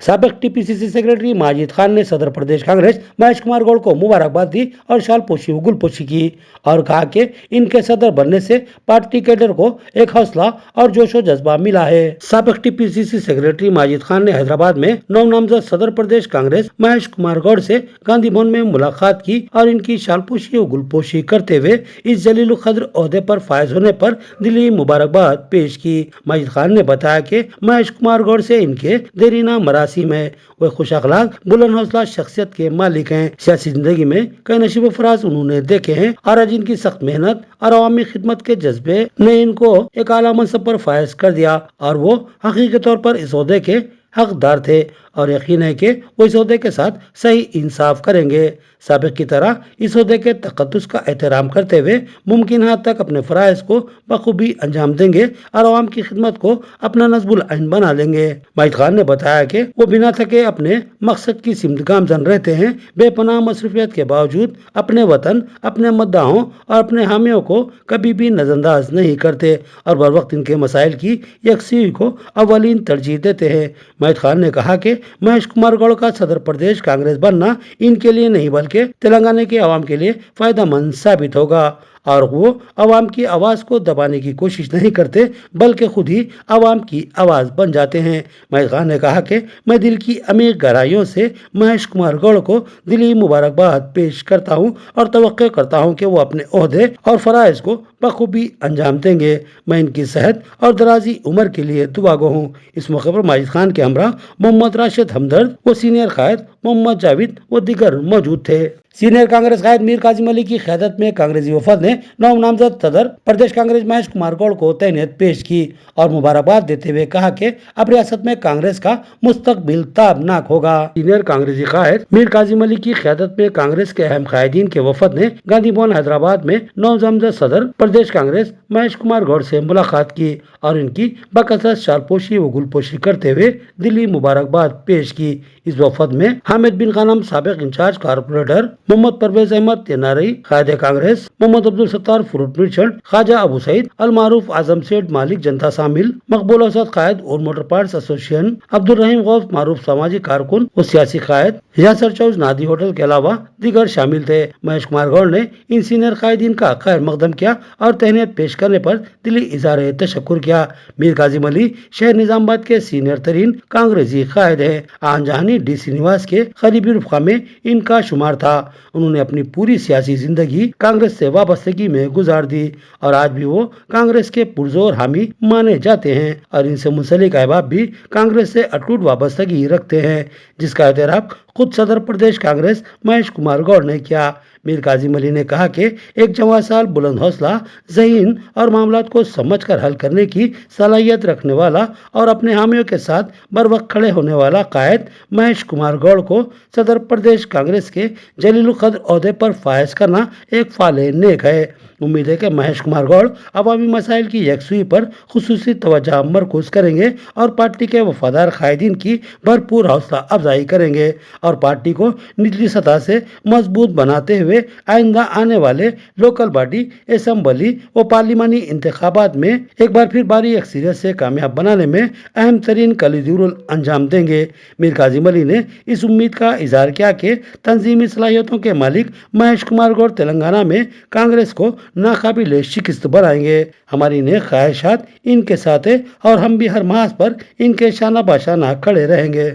साबिक TPCC secretary Majid Khan ने सदर प्रदेश कांग्रेस महेश कुमार गौड़ को मुबारकबाद दी और शाल पोशी व गुलपोशी की और कहा कि इनके सदर बनने से पार्टी कैडर को एक हौसला और जोशो जज्बा मिला है। साबिक टीपीसीसी सेक्रेटरी माजिद खान ने हैदराबाद में नव नामजद सदर प्रदेश कांग्रेस महेश कुमार गौड़ से गांधी भवन में मुलाकात की और इनकी शालपोशी व गुलपोशी करते हुए इस जलील कद्र ओहदे पर फायज होने पर दिली मुबारकबाद पेश की। माजिद खान ने बताया कि महेश कुमार गौड़ से इनके देरीना मरासिम है। वे खुश अखलाक बुलंद हौसला शख्सियत के मालिक हैं। सियासी जिंदगी में कई नशीब फराज उन्होंने देखे हैं और आज इनकी सख्त मेहनत और अवामी खिदमत के जज्बे ने इनको एक आला मनसब पर फायज कर दिया और वो हकीकी तौर पर इस ओहदे के हकदार थे और यकीन है कि वो इस ओहदे के साथ सही इंसाफ करेंगे। साबिक की तरह इस ओहदे के तकद्दुस का एहतराम करते हुए मुमकिन हद तक अपने फराइज को बखूबी अंजाम देंगे और आवाम की खिदमत को अपना नस्बुल आइन बना लेंगे। माजिद खान ने बताया कि वो बिना थके अपने मकसद की सिमत गामजन रहते हैं। बेपनाह मसरूफियत के बावजूद अपने वतन, अपने मद्दाहों और अपने हामियों को कभी भी नजरअंदाज नहीं करते और बर वक्त इनके मसाइल की यकसी को अव्वलीन तरजीह देते हैं। माजिद खान ने कहा कि महेश कुमार गौड़ का सदर प्रदेश कांग्रेस बनना इनके लिए नहीं बल्कि तेलंगाना के अवाम के लिए फायदेमंद साबित होगा और वो अवाम की आवाज को दबाने की कोशिश नहीं करते बल्कि खुद ही अवाम की आवाज बन जाते हैं। माजिद खान ने कहा कि मैं दिल की अमीर गहराइयों से महेश कुमार गौड़ को दिली मुबारकबाद पेश करता हूं और तवक्को करता हूं कि वो अपने ओहदे और फराइज को बखूबी अंजाम देंगे। मैं इनकी सेहत और दराजी उम्र के लिए दुआगो हूँ। इस मौके पर माजिद खान के हमरा मोहम्मद राशिद हमदर्द व सीनियर कायद मोहम्मद जावेद व दीगर मौजूद थे। सीनियर कांग्रेस कायद मीर काजिम अली की क़यादत में कांग्रेसी वफद ने नव नामजद सदर प्रदेश कांग्रेस महेश कुमार गौड़ को तहनीत पेश की और मुबारकबाद देते हुए कहा कि अब रियासत में कांग्रेस का मुस्तकबिल ताबनाक होगा। सीनियर कांग्रेसी कायद मीर काजिम अली की क़यादत में कांग्रेस के अहम कायदीन के वफद ने गांधी भवन हैदराबाद में नव नामजद सदर प्रदेश कांग्रेस महेश कुमार गौड़ से मुलाकात की और इनकी बकसरत शालपोशी व गुलपोशी करते हुए दिली मुबारकबाद पेश की। इस वफद में हामिद बिन खानम साबिक incharge corporator, Mohammed Parvez Ahmed NRI कायदे कांग्रेस, मोहम्मद अब्दुल सत्तार फ्रूट मर्चेंट, ख्वाजा अबू सईद अल मारूफ आजम सेठ मालिक जनता शामिल, मकबूल असद कायद और motor parts association, Abdul Rahim गौफ मारूफ सामाजिक कारकुन और सियासी कायद, यासर चौज नादी होटल के अलावा दीगर शामिल थे। महेश कुमार गौड़ ने इन सीनियर कायदीन का खैर मकदम किया और तहनीत पेश करने पर दिली इज़हार तशक्कुर किया। मीर काजिम अली शहर निजामाबाद के सीनियर तरीन कांग्रेसी कायद है। आनजहानी डीसी निवास के करीबी रुफका में इनका शुमार था। उन्होंने अपनी पूरी सियासी जिंदगी कांग्रेस से वाबस्तगी में गुजार दी और आज भी वो कांग्रेस के पुरजोर हामी माने जाते हैं और इनसे मुंसलिक अहबाब भी कांग्रेस से अटूट वाबस्तगी रखते हैं, जिसका एतराफ खुद सदर प्रदेश कांग्रेस महेश कुमार गौड़ ने किया। मीर काजिम अली ने कहा कि एक जवान साल बुलंद हौसला, ज़हीन और मामलात को समझकर हल करने की सलाहियत रखने वाला और अपने हामियों के साथ बर वक्त खड़े होने वाला कायद महेश कुमार गौड़ को सदर प्रदेश कांग्रेस के जलील कद्र ओहदे पर फायज करना एक फाले नेक है। उम्मीद है कि महेश कुमार गौड़ अवामी मसाइल की यकसुई पर खुसूसी तवज्जो मरकूज करेंगे और पार्टी के वफादार कायदीन की भरपूर हौसला अफजाई करेंगे और पार्टी को निचली सतह से मजबूत बनाते हुए आइंदा आने वाले लोकल बॉडी, असेंबली व पार्लिमानी इंतखाबात में एक बार फिर भारी अक्सरियत से कामयाब बनाने में अहम तरीन कलीदी रोल अंजाम देंगे। मीर काजिम अली ने इस उम्मीद का इजहार किया कि तंजीमी सलाहियतों के मालिक महेश कुमार गौड़ तेलंगाना में कांग्रेस को नाकाबिल शिकस्त बनाएंगे। हमारी नेक ख्वाहिशात इनके साथ है और हम भी हर मास पर इनके शाना बाशाना खड़े रहेंगे।